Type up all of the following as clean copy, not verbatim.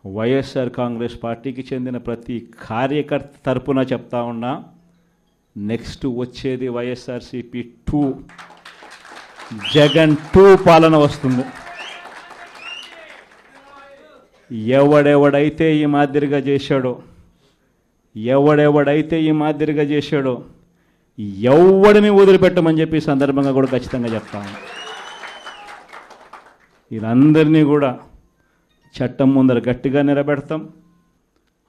వైఎస్ఆర్ కాంగ్రెస్ పార్టీకి చెందిన ప్రతి కార్యకర్త తరపున చెప్తా ఉన్నా, నెక్స్ట్ వచ్చేది వైఎస్ఆర్సీపీ 2, జగన్ 2 పాలన వస్తుంది. ఎవడెవడైతే ఈ మాదిరిగా చేశాడో, ఎవడిని వదిలిపెట్టమని చెప్పి సందర్భంగా కూడా ఖచ్చితంగా చెప్తాను. వీళ్ళందరినీ కూడా చట్టం ముందర గట్టిగా నిలబెడతాం.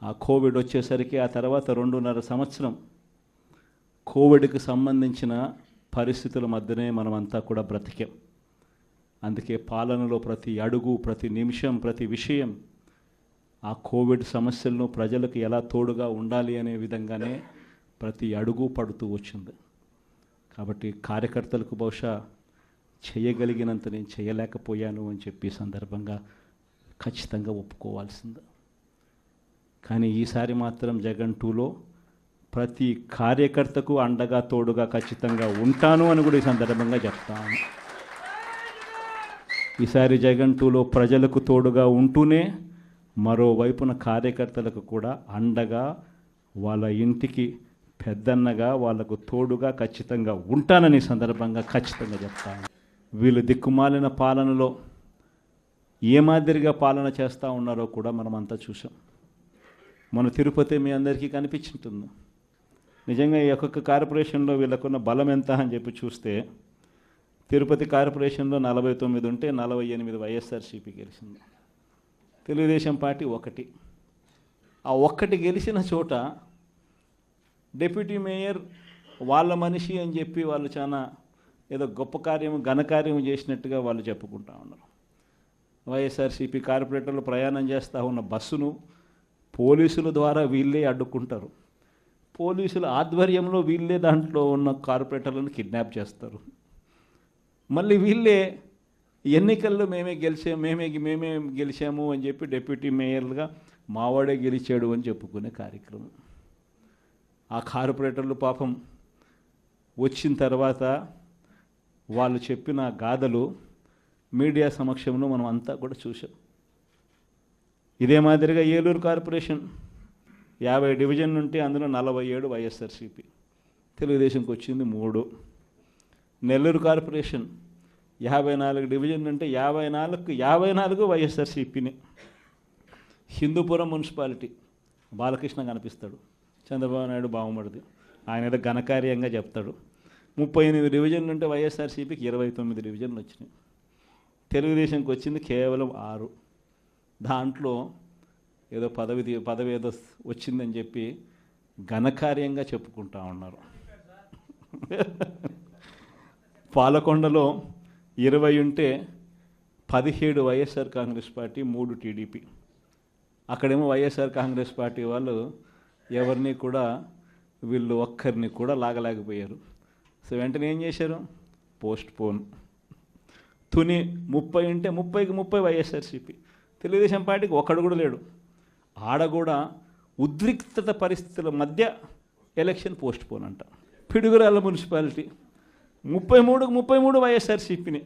ఆ కోవిడ్ వచ్చేసరికి ఆ తర్వాత 2.5 సంవత్సరం కోవిడ్కి సంబంధించిన పరిస్థితుల మధ్యనే మనమంతా కూడా బ్రతికాం. అందుకే పాలనలో ప్రతి అడుగు, ప్రతి నిమిషం, ప్రతి విషయం ఆ కోవిడ్ సమస్యలను ప్రజలకు ఎలా తోడుగా ఉండాలి అనే విధంగానే ప్రతి అడుగు పడుతూ వచ్చింది. కాబట్టి కార్యకర్తలకు బహుశా చేయగలిగినంత నేను చేయలేకపోయాను అని చెప్పి సందర్భంగా ఖచ్చితంగా ఒప్పుకోవాల్సింది. కానీ ఈసారి మాత్రం జగన్ 2లో ప్రతి కార్యకర్తకు అండగా తోడుగా ఖచ్చితంగా ఉంటాను అని కూడా ఈ సందర్భంగా చెప్తాను. ఈసారి జగన్ 2లో ప్రజలకు తోడుగా ఉంటూనే మరోవైపున కార్యకర్తలకు కూడా అండగా, వాళ్ళ ఇంటికి పెద్దన్నగా, వాళ్లకు తోడుగా ఖచ్చితంగా ఉంటానని సందర్భంగా ఖచ్చితంగా చెప్తాను. వీళ్ళు దిక్కుమాలిన పాలనలో ఏ మాదిరిగా పాలన చేస్తూ ఉన్నారో కూడా మనమంతా చూసాం. మన తిరుపతి మీ అందరికీ కనిపించుంటుంది. నిజంగా ఈ ఒక్కొక్క కార్పొరేషన్లో వీళ్ళకున్న బలం ఎంత అని చెప్పి చూస్తే, తిరుపతి కార్పొరేషన్లో 49 ఉంటే 48 వైఎస్ఆర్సీపీ గెలిచింది. తెలుగుదేశం పార్టీ 1. ఆ 1 గెలిచిన చోట డిప్యూటీ మేయర్ వాళ్ళ మనిషి అని చెప్పి వాళ్ళు చాలా ఏదో గొప్ప కార్యం, ఘనకార్యం చేసినట్టుగా వాళ్ళు చెప్పుకుంటా ఉన్నారు. వైఎస్ఆర్సీపీ కార్పొరేటర్లు ప్రయాణం చేస్తూ ఉన్న బస్సును పోలీసుల ద్వారా వీళ్ళే అడ్డుకుంటారు. పోలీసుల ఆధ్వర్యంలో వీళ్ళే దాంట్లో ఉన్న కార్పొరేటర్లను కిడ్నాప్ చేస్తారు. మళ్ళీ వీళ్ళే ఎన్నికల్లో మేమే గెలిచాము అని చెప్పి డిప్యూటీ మేయర్లుగా మావాడే గెలిచాడు అని చెప్పుకునే కార్యక్రమం. ఆ కార్పొరేటర్లు పాపం వచ్చిన తర్వాత వాళ్ళు చెప్పిన గాథలు మీడియా సమక్షంలో మనం అంతా కూడా చూసాం. ఇదే మాదిరిగా ఏలూరు కార్పొరేషన్ 50 డివిజన్ ఉంటే అందులో 47 వైఎస్ఆర్సీపీ, తెలుగుదేశంకి వచ్చింది 3. నెల్లూరు కార్పొరేషన్ 54 డివిజన్ ఉంటే 54 వైఎస్ఆర్సీపీని. హిందూపురం మున్సిపాలిటీ బాలకృష్ణ కనిపిస్తాడు, చంద్రబాబు నాయుడు బావమరిది, ఆయన ఏదో ఘనకార్యంగా చెప్తాడు. 38 డివిజన్లు ఉంటే వైఎస్ఆర్సీపీకి 29 డివిజన్లు వచ్చినాయి. తెలుగుదేశంకి వచ్చింది కేవలం 6. దాంట్లో ఏదో పదవి ఏదో వచ్చిందని చెప్పి ఘనకార్యంగా చెప్పుకుంటా ఉన్నారు. పాలకొండలో 20 ఉంటే 17 వైఎస్ఆర్ కాంగ్రెస్ పార్టీ, 3 టీడీపీ. అక్కడేమో వైఎస్ఆర్ కాంగ్రెస్ పార్టీ వాళ్ళు ఎవరిని కూడా వీళ్ళు ఒక్కరిని కూడా లాగలేకపోయారు. సో వెంటనే ఏం చేశారు? Post phone. తుని 30 ఉంటే 30కి 30 వైఎస్ఆర్సీపీ. తెలుగుదేశం పార్టీకి ఒక్కడు కూడా లేడు. ఆడ కూడా ఉద్రిక్తత పరిస్థితుల మధ్య ఎలక్షన్ పోస్ట్ పోన్ అంట. పిడుగురాళ్ళ మున్సిపాలిటీ 33కి 33 వైఎస్ఆర్సీపీని.